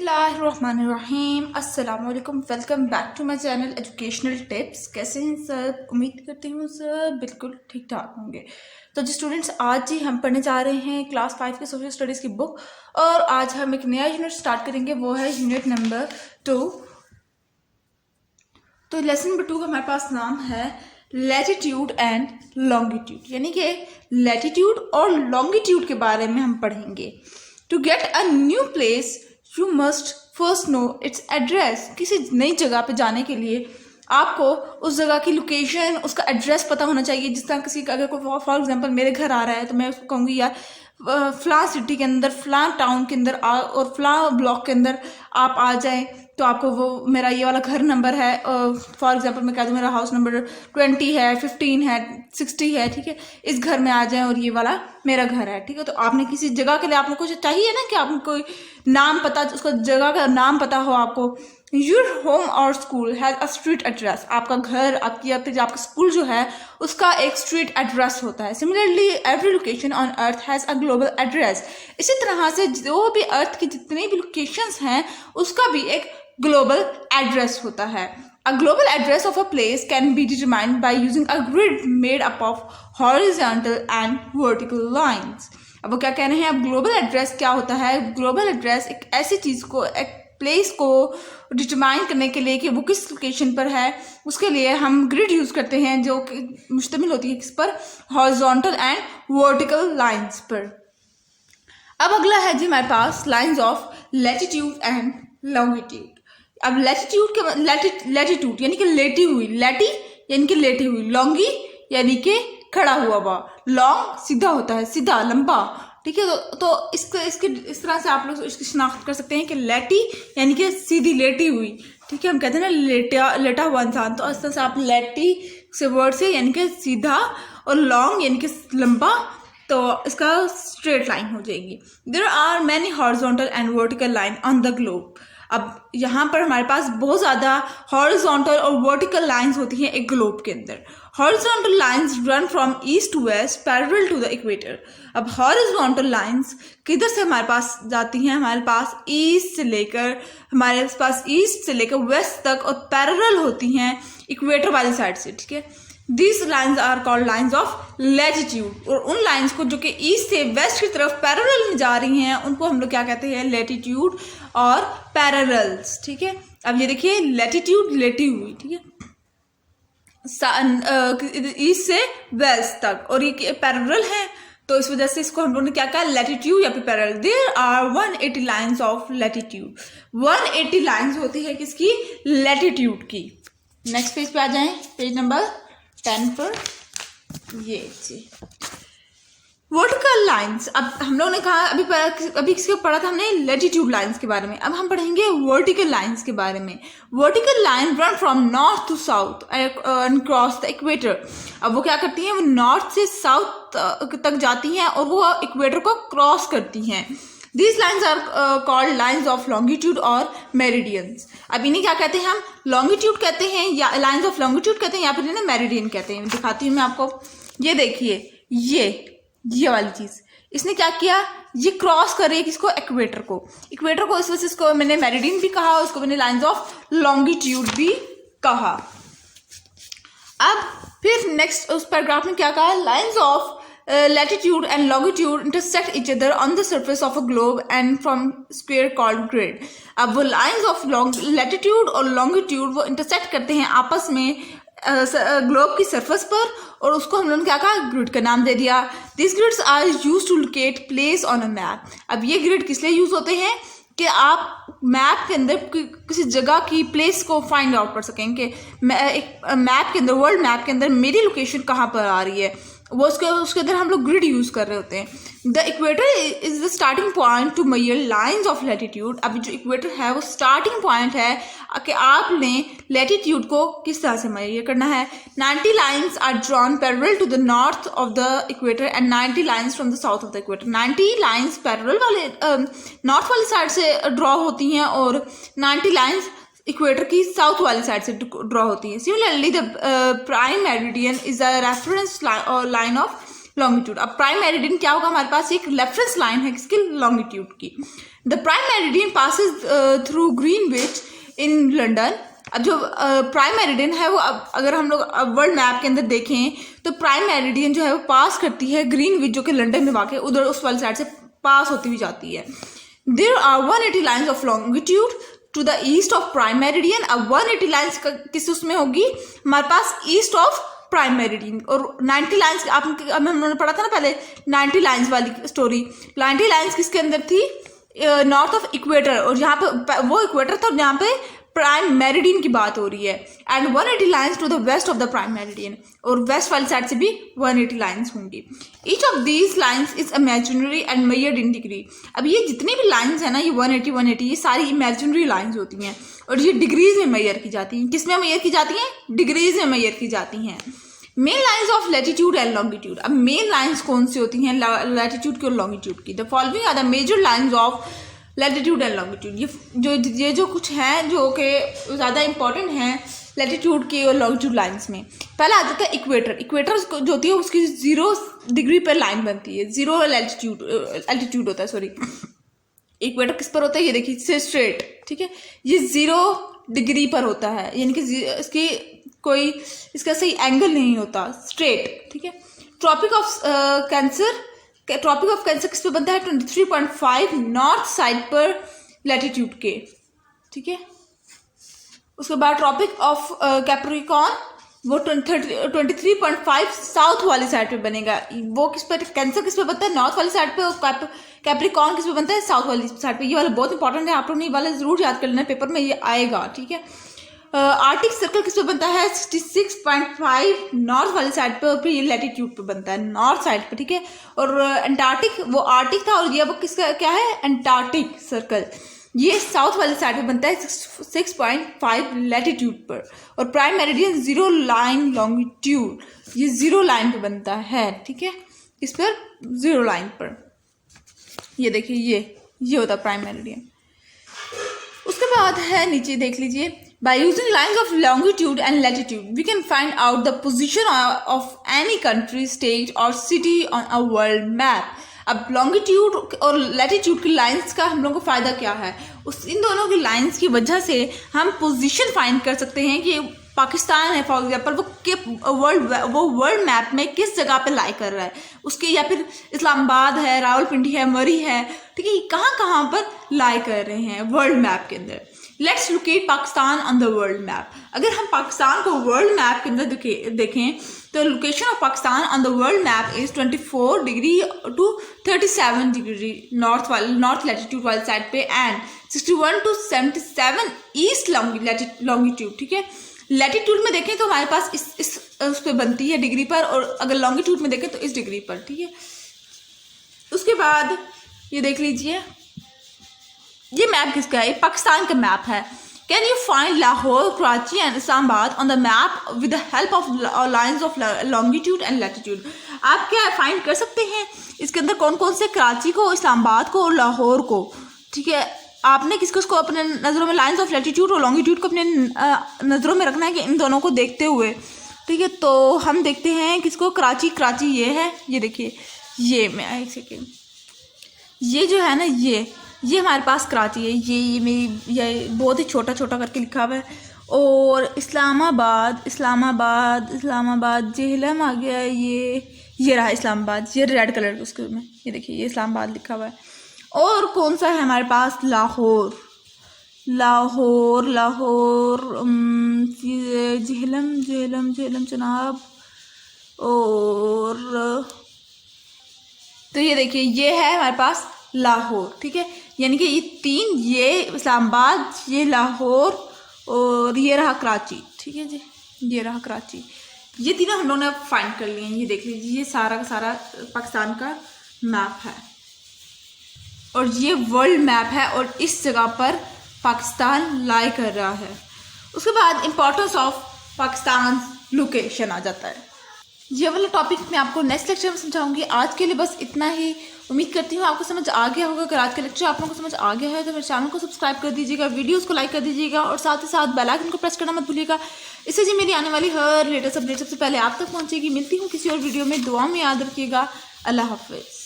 बिस्मिल्लाहिर्रहमानिर्रहीम अस्सलाम वालेकुम। Welcome back to my channel educational tips. कैसे हैं सब? उम्मीद करती हूँ सब बिल्कुल ठीक ठाक होंगे। तो जी स्टूडेंट्स, आज ही हम पढ़ने जा रहे हैं क्लास 5 की सोशल स्टडीज़ की बुक, और आज हम एक नया यूनिट स्टार्ट करेंगे, वो है यूनिट नंबर 2। तो लेसन नंबर 2 का हमारे पास नाम है लैटिट्यूड एंड लॉन्गिट्यूड, यानी कि लैटिट्यूड और लॉन्गिट्यूड के बारे में हम पढ़ेंगे। To get a new place you must first know its address. किसी नई जगह पे जाने के लिए आपको उस जगह की लोकेशन, उसका एड्रेस पता होना चाहिए। जिस तरह किसी का अगर कोई फॉर एग्जांपल मेरे घर आ रहा है तो मैं उसको कहूँगी यार फलां सिटी के अंदर, फलां टाउन के अंदर और फलां ब्लॉक के अंदर आप आ जाएं, तो आपको वो मेरा ये वाला घर नंबर है, फॉर एग्जांपल मैं कह दूँ मेरा हाउस नंबर 20 है, 15 है, 60 है, ठीक है, इस घर में आ जाएं और ये वाला मेरा घर है, ठीक है। तो आपने किसी जगह के लिए आपको कुछ चाहिए ना कि आपको कोई नाम पता, उसका जगह का नाम पता हो आपको। योर होम और school has a street address. आपका घर, आपका स्कूल जो है उसका एक स्ट्रीट एड्रेस होता है। Similarly every location on earth has a global address. इसी तरह से जो भी अर्थ की जितनी भी लोकेशंस हैं उसका भी एक ग्लोबल एड्रेस होता है। A global address of a place can be determined by using a grid made up of horizontal and vertical lines. अब वो क्या कह रहे हैं? अब ग्लोबल एड्रेस क्या होता है? ग्लोबल एड्रेस एक ऐसी चीज़ को, एक प्लेस को डिटरमाइन करने के लिए कि वो किस लोकेशन पर है, उसके लिए हम ग्रिड यूज़ करते हैं जो कि मुश्तमिल होती है किस पर? हॉरिजॉन्टल एंड वर्टिकल लाइंस पर। अब अगला है जी हमारे पास lines of latitude and longitude. अब लैटिट्यूड के लैटिट्यूड यानी कि लेटी हुई, लैटी यानी कि लेटी हुई, लॉन्गी यानी कि खड़ा हुआ हुआ, लॉन्ग सीधा होता है, सीधा लंबा, ठीक है। तो इसके इस तरह से आप लोग इसकी शिनाख्त कर सकते हैं कि लैटी यानी कि सीधी लेटी हुई, ठीक है। हम कहते हैं ना लेटा हुआ इंसान, तो इस तरह से आप लैटी से वर्ड से यानी कि सीधा, और लॉन्ग यानी कि लंबा, तो इसका स्ट्रेट लाइन हो जाएगी। There are many horizontal and vertical line on the globe. अब यहाँ पर हमारे पास बहुत ज़्यादा हॉरिजॉन्टल और वर्टिकल लाइंस होती हैं एक ग्लोब के अंदर। Horizontal lines run from east to west parallel to the equator. अब हॉरिजॉन्टल लाइंस किधर से हमारे पास जाती हैं? हमारे पास ईस्ट से लेकर वेस्ट तक, और पैरेलल होती हैं इक्वेटर वाली साइड से, ठीक है। These lines are called lines of latitude। और उन लाइंस को जो कि ईस्ट से वेस्ट की तरफ पैरेलल में जा रही हैं उनको हम लोग क्या कहते हैं? लैटिट्यूड और पैरेलल्स, ठीक है। अब ये देखिए लैटिट्यूड लेटी हुई, ठीक है, ईस्ट से वेस्ट तक, और ये पैरेलल है, तो इस वजह से इसको हम लोगों ने क्या कहा? लैटिट्यूड या फिर parallel. There are 180 lines of latitude. 180 lines होती है किसकी? लैटिट्यूड की। नेक्स्ट पेज पे आ जाएं, पेज नंबर 10 पर। ये वर्टिकल लाइंस। अब हम लोगों ने कहा अभी किसके पढ़ा था हमने? लैटिट्यूड लाइंस के बारे में। अब हम पढ़ेंगे वर्टिकल लाइंस के बारे में। Vertical line run from north to south and cross the equator. अब वो क्या करती हैं? वो नॉर्थ से साउथ तक जाती हैं और वो इक्वेटर को क्रॉस करती हैं। These lines are called lines of longitude और मेरिडियंस। अब इन्हें क्या कहते हैं? हम लॉन्गिट्यूड कहते हैं, या लाइन्स ऑफ लॉन्गिट्यूड कहते हैं, या फिर इन्हें मेरिडियन कहते हैं। दिखाती हूँ मैं आपको। ये देखिए, ये वाली चीज़ इसने क्या किया? ये क्रॉस कर रही है किसको? इक्वेटर को। इक्वेटर को इस वजह से इसको मैंने मेरिडियन भी कहा, उसको मैंने लाइन्स ऑफ लॉन्गिट्यूड भी कहा। अब फिर नेक्स्ट उस पैराग्राफ में क्या कहा? Lines of latitude and longitude intersect each other on the surface of a globe and from square called grid। अब वो lines of latitude और longitude वो intersect करते हैं आपस में ग्लोब की सरफेस पर, और उसको हम लोगों ने क्या कहा? ग्रिड का नाम दे दिया। These grids are used to locate place on a map। अब ये ग्रिड किस लिए यूज होते हैं? कि आप मैप के अंदर किसी जगह की प्लेस को फाइंड आउट कर सकें कि एक मैप के अंदर, वर्ल्ड मैप के अंदर मेरी लोकेशन कहाँ पर आ रही है, वो उसके अंदर हम लोग ग्रिड यूज कर रहे होते हैं। The equator is the starting point to measure lines of latitude. अब जो इक्वेटर है वो स्टार्टिंग पॉइंट है कि आपने लैटिट्यूड को किस तरह से मेजर करना है। 90 lines are drawn parallel to the north of the equator and 90 lines from the south of the equator. 90 lines parallel वाले नॉर्थ वाली साइड से ड्रॉ होती हैं और 90 लाइन्स इक्वेटर की साउथ वाली साइड से ड्रॉ होती है। Similarly the prime meridian is a reference line of longitude. अब प्राइम मेरिडियन क्या होगा? हमारे पास एक रेफरेंस लाइन है किसकी? लॉन्गिट्यूड की। The prime meridian passes through Greenwich in London. अब जो प्राइम मेरिडियन है वो अगर हम लोग वर्ल्ड मैप के अंदर देखें तो प्राइम मेरिडियन जो है वो पास करती है ग्रीनविच जो कि लंदन में वाक़ है, उधर उस वाली साइड से पास होती हुई जाती है। There are 180 lines of longitude to the east of prime meridian. अब 180 लाइन्स किस उसमें होगी हमारे पास ईस्ट ऑफ प्राइम मेरिडियन, और 90 लाइन्स हम लोगों ने पढ़ा था ना पहले 90 लाइन्स वाली स्टोरी। 90 लाइन्स किसके अंदर थी? नॉर्थ ऑफ इक्वेटर, और यहाँ पे वो इक्वेटर था और यहाँ पे प्राइम मेरिडियन की बात हो रही है। And 180 lines to the west of the prime meridian, और वेस्ट वाली साइड से भी 180 लाइन्स होंगी। Each of these lines is imaginary and measured in degree. अब ये जितनी भी लाइन्स है ना, ये 180 ये सारी इमेजिनरी लाइन्स होती हैं और ये डिग्रीज में मेजर की जाती हैं। किस में मेजर की जाती हैं? डिग्रीज में मेजर की जाती हैं। Main lines of latitude and longitude. अब मेन लाइन्स कौन सी होती हैं लैटिट्यूड की और लॉन्गिट्यूड की? The following are the major lines of latitude and longitude. ये जो कुछ हैं जो कि ज़्यादा इंपॉर्टेंट हैं लैटिट्यूड की और लॉन्गिट्यूड लाइन्स में। पहला आ जाता है इक्वेटर। इक्वेटर जो होती है उसकी 0 डिग्री पर लाइन बनती है, 0 एल्टीट्यूड होता है, सॉरी। इक्वेटर किस पर होता है? ये देखिए स्ट्रेट, ठीक है, ये 0 डिग्री पर होता है, यानी कि इसकी कोई इसका सही एंगल नहीं होता, स्ट्रेट, ठीक है। ट्रॉपिक ऑफ कैंसर किस पे बनता है? 23.5 नॉर्थ साइड पर लैटिट्यूड के, ठीक है। उसके बाद ट्रॉपिक ऑफ कैप्रिकॉर्न वो 23.5 साउथ वाली साइड पे बनेगा। वो किस पे? कैंसर किस पे बनता है? नॉर्थ वाली साइड पे, और कैप्रिकॉर्न किस पे बनता है? साउथ वाली साइड पे। ये वाला बहुत इंपॉर्टेंट है, आप लोग ने ये वाला जरूर याद कर लेना, पेपर में ये आएगा, ठीक है। आर्टिक सर्कल किस पे बनता है? 66.5 नॉर्थ वाली साइड पे, और फिर ये लैटिट्यूड पे बनता है नॉर्थ साइड पे, ठीक है। और एंटार्क्टिक वो आर्टिक था और ये वो किसका क्या है? एंटार्क्टिक सर्कल, ये साउथ वाली साइड पे बनता है 6.5 लैटिट्यूड पर। और प्राइम मेरिडियन 0 लाइन लॉन्गिट्यूड, ये 0 लाइन पे बनता है, ठीक है, इस पर 0 लाइन पर। ये देखिए ये होता है प्राइम मेरिडियन। उसके बाद है नीचे देख लीजिए, by using lines of longitude and latitude we can find out the position of any country, state or city on a world map। अब लॉन्गिट्यूड और लैटिट्यूड की लाइंस का हम लोगों को फ़ायदा क्या है? इन दोनों की लाइंस की वजह से हम पोजीशन फाइंड कर सकते हैं कि पाकिस्तान है फॉर एग्जाम्पल, वो वर्ल्ड मैप में किस जगह पे लाई कर रहा है उसके, या फिर इस्लामाबाद है, रावलपिंडी है, मरी है, ठीक है, कहाँ पर लाई कर रहे हैं वर्ल्ड मैप के अंदर। Let's locate Pakistan on the world map. अगर हम पाकिस्तान को वर्ल्ड मैप के अंदर देखें तो location of Pakistan on the world map is 24 degree to 37 degree north latitude वाली साइड पे, एंड 61 to 77 ईस्ट लॉन्गिट्यूड, ठीक है। लैटिट्यूड में देखें तो हमारे पास इस उस पर बनती है डिग्री पर, और अगर लॉन्गिट्यूड में देखें तो इस डिग्री पर, ठीक है। उसके बाद ये देख लीजिए, ये मैप किसका है? पाकिस्तान का मैप है। Can you find Lahore, Karachi and Islamabad on the map with the help of lines of longitude and latitude. आप क्या फाइंड कर सकते हैं इसके अंदर कौन कौन से? कराची को, इस्लामाबाद को और लाहौर को, ठीक है। आपने किसको अपने नज़रों में लाइंस ऑफ लैटिट्यूड और लॉन्गिट्यूड को अपने नज़रों में रखना है कि इन दोनों को देखते हुए, ठीक है। तो हम देखते हैं किसको? कराची ये है, ये देखिए, ये मैं एक सेकेंड, ये जो है ना ये हमारे पास कराची है, ये मेरी ये बहुत ही छोटा करके लिखा हुआ है। और इस्लामाबाद जेहलम आ गया, ये रहा इस्लामाबाद, ये रेड कलर के उसके में, ये देखिए ये इस्लामाबाद लिखा हुआ है। और कौन सा है हमारे पास? लाहौर जेहलम जनाब। और तो ये देखिए ये है हमारे पास लाहौर, ठीक है। यानी कि ये 3, ये इस्लामाबाद, ये लाहौर और ये रहा कराची, ठीक है जी, ये रहा कराची। ये तीनों हम लोगों ने फाइंड कर लिए हैं। ये देख लीजिए, ये सारा का सारा पाकिस्तान का मैप है और ये वर्ल्ड मैप है, और इस जगह पर पाकिस्तान लाई कर रहा है। उसके बाद इम्पोर्टेंस ऑफ पाकिस्तान लोकेशन आ जाता है। ये वाला टॉपिक मैं आपको नेक्स्ट लेक्चर में समझाऊंगी। आज के लिए बस इतना ही। उम्मीद करती हूँ आपको समझ आ गया होगा। अगर आज का लेक्चर आप लोगों को समझ आ गया है तो मेरे चैनल को सब्सक्राइब कर दीजिएगा, वीडियोस को लाइक कर दीजिएगा और साथ ही साथ बेल आइकन को प्रेस करना मत भूलिएगा। इससे जी मेरी आने वाली हर लेटेस्ट अपडेट सबसे पहले आप तक पहुँचेगी। मिलती हूँ किसी और वीडियो में। दुआ में याद रखिएगा। अल्लाह हाफिज़।